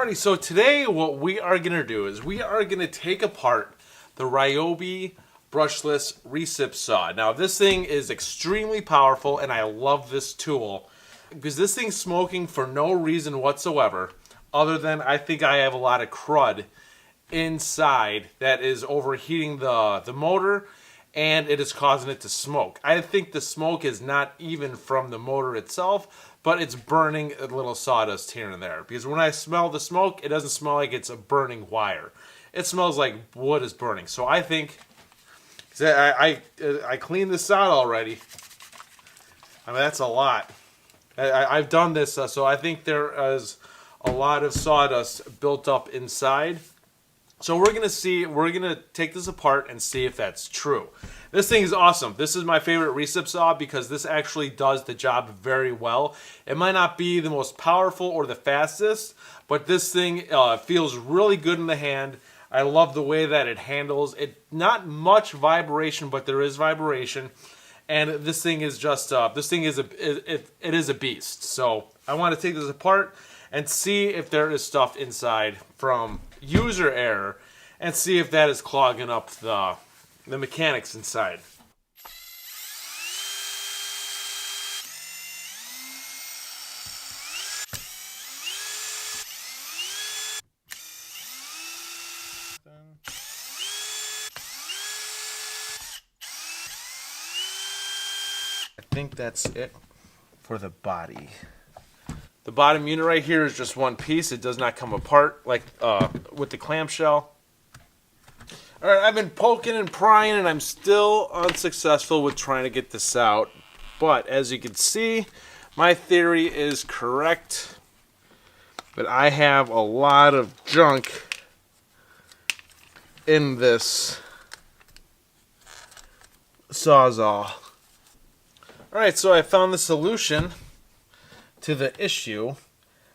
Alrighty, so today what we are going to do is we are going to take apart the Ryobi Brushless Recip Saw. Now this thing is extremely powerful and I love this tool because this thing's smoking for no reason whatsoever other than I think I have a lot of crud inside that is overheating the motor and it is causing it to smoke. I think the smoke is not even from the motor itself, but it's burning a little sawdust here and there. Because when I smell the smoke, it doesn't smell like it's a burning wire. It smells like wood is burning. So I think, I cleaned this out already. I mean, that's a lot. I've done this, so I think there is a lot of sawdust built up inside. So we're gonna take this apart and see if that's true. This thing is awesome. This is my favorite recip saw because this actually does the job very well. It might not be the most powerful or the fastest, but this thing feels really good in the hand. I love the way that it handles it. Not much vibration, but there is vibration. And this thing is just it is a beast. So I want to take this apart and see if there is stuff inside from user error and see if that is clogging up the mechanics inside. I think that's it for the body. The bottom unit right here is just one piece. It does not come apart like with the clamshell. Alright, I've been poking and prying and I'm still unsuccessful with trying to get this out. But as you can see, my theory is correct. But I have a lot of junk in this Sawzall. Alright, so I found the solution to the issue.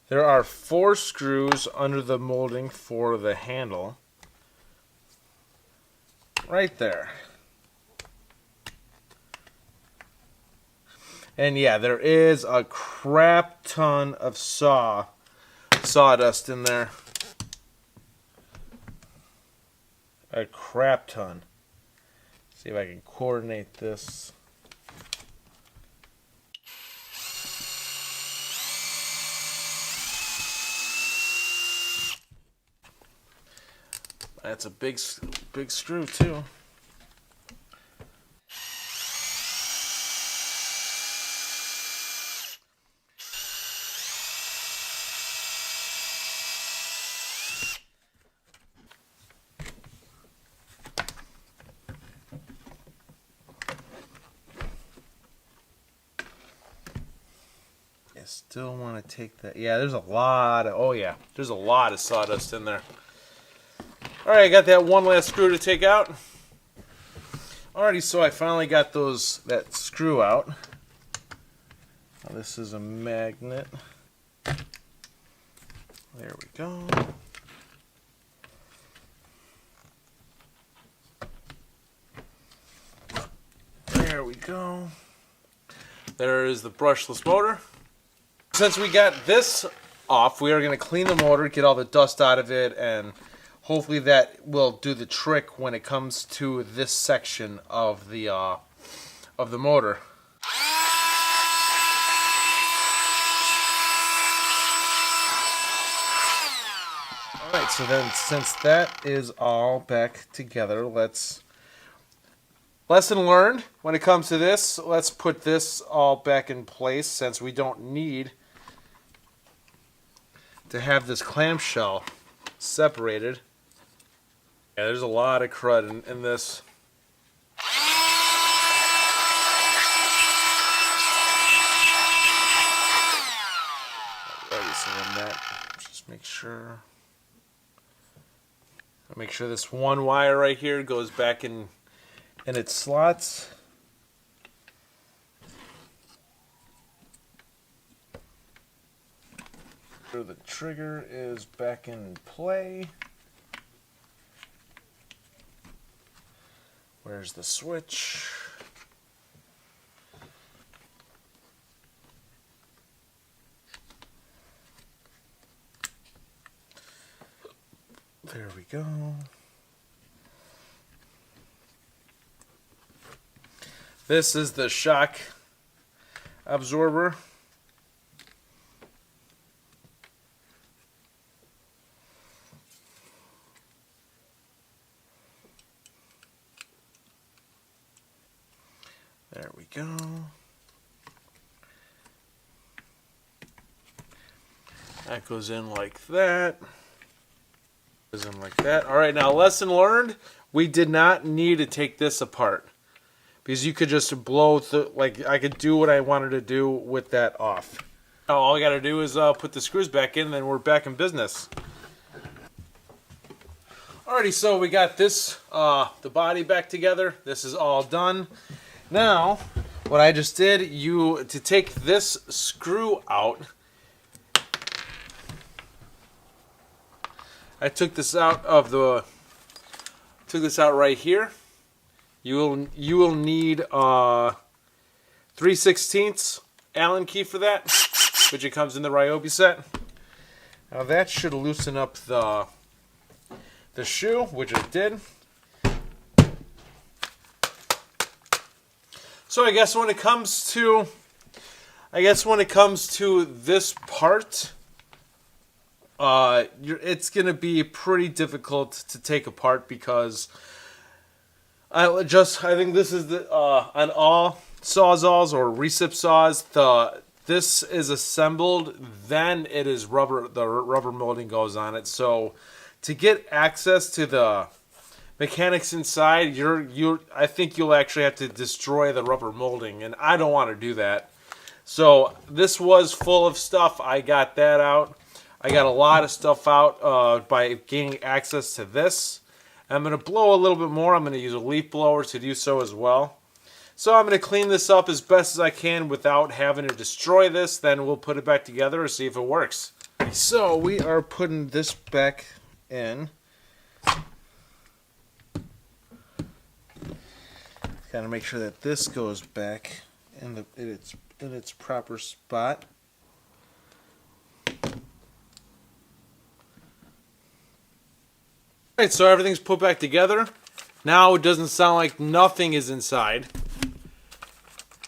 There are 4 screws under the molding for the handle. Right there. And yeah, there is a crap ton of sawdust in there. A crap ton. See if I can coordinate this. That's a big screw too. I still want to take that. Yeah, there's a lot of, oh yeah, there's a lot of sawdust in there. Alright, I got that one last screw to take out. Alrighty, so I finally got that screw out. Now this is a magnet. There we go. There we go. There is the brushless motor. Since we got this off, we are going to clean the motor, get all the dust out of it, and hopefully that will do the trick when it comes to this section of the motor. Alright, so then since that is all back together, lesson learned when it comes to this, let's put this all back in place since we don't need to have this clamshell separated. Yeah, there's a lot of crud in this. Alrighty, so then that, just make sure this one wire right here goes back in its slots. So the trigger is back in play. Where's the switch? There we go. This is the shock absorber. There we go. That goes in like that. Goes in like that. All right, now lesson learned. We did not need to take this apart because you could just blow the, like I could do what I wanted to do with that off. Now all I got to do is put the screws back in, and then we're back in business. Alrighty, so we got this, the body back together. This is all done. Now, what I just did, to take this screw out, I took this out right here. You will need 3/16 Allen key for that, which it comes in the Ryobi set. Now that should loosen up the shoe, which it did. So I guess when it comes to this part, it's gonna be pretty difficult to take apart because I think this is the on all Sawzalls or recip saws, this is assembled, then it is rubber. The rubber molding goes on it. So to get access to the mechanics inside, I think you'll actually have to destroy the rubber molding, and I don't want to do that. So this was full of stuff. I got that out. I got a lot of stuff out by gaining access to this. I'm going to blow a little bit more. I'm going to use a leaf blower to do so as well. So I'm going to clean this up as best as I can without having to destroy this. Then we'll put it back together and see if it works. So we are putting this back in. Got to make sure that this goes back in its proper spot. Alright, so everything's put back together. Now it doesn't sound like nothing is inside.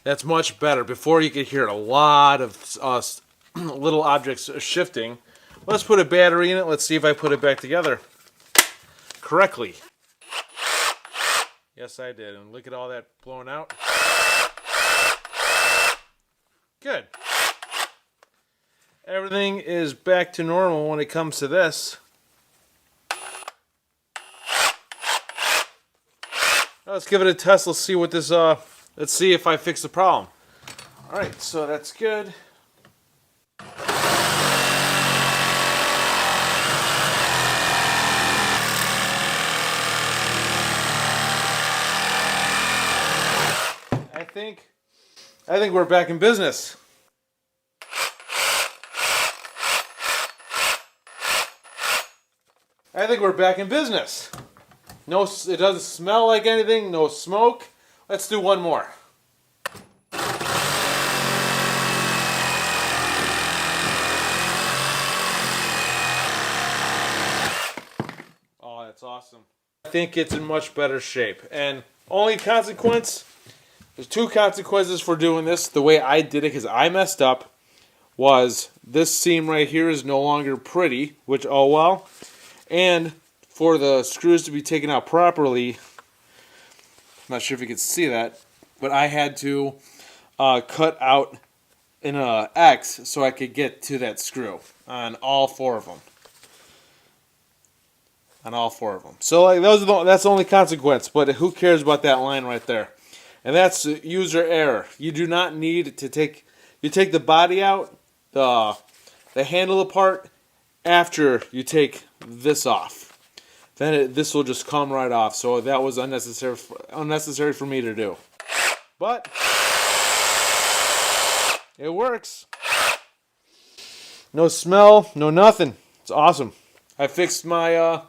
That's much better. Before you could hear a lot of little objects shifting. Let's put a battery in it. Let's see if I put it back together correctly. Yes, I did. And look at all that blowing out. Good. Everything is back to normal when it comes to this. Let's give it a test. Let's see what this, let's see if I fix the problem. All right, so that's good. I think we're back in business. I think we're back in business. No, it doesn't smell like anything, no smoke. Let's do one more. Oh, that's awesome. I think it's in much better shape. And only consequence, there's two consequences for doing this. The way I did it, because I messed up, was this seam right here is no longer pretty, which, oh well. And for the screws to be taken out properly, I'm not sure if you can see that, but I had to cut out an X so I could get to that screw on all four of them. On all four of them. So like that's the only consequence, but who cares about that line right there? And that's user error. You do not need to take the body out, the handle apart, after you take this off. Then this will just come right off. So that was unnecessary for me to do. But it works. No smell, no nothing. It's awesome. I fixed my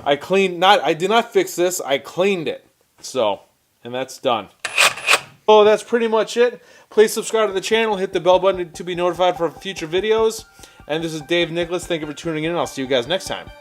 I did not fix this, I cleaned it. So, and that's done. So that's pretty much it. Please subscribe to the channel, hit the bell button to be notified for future videos. And this is Dave Nicholas. Thank you for tuning in, and I'll see you guys next time.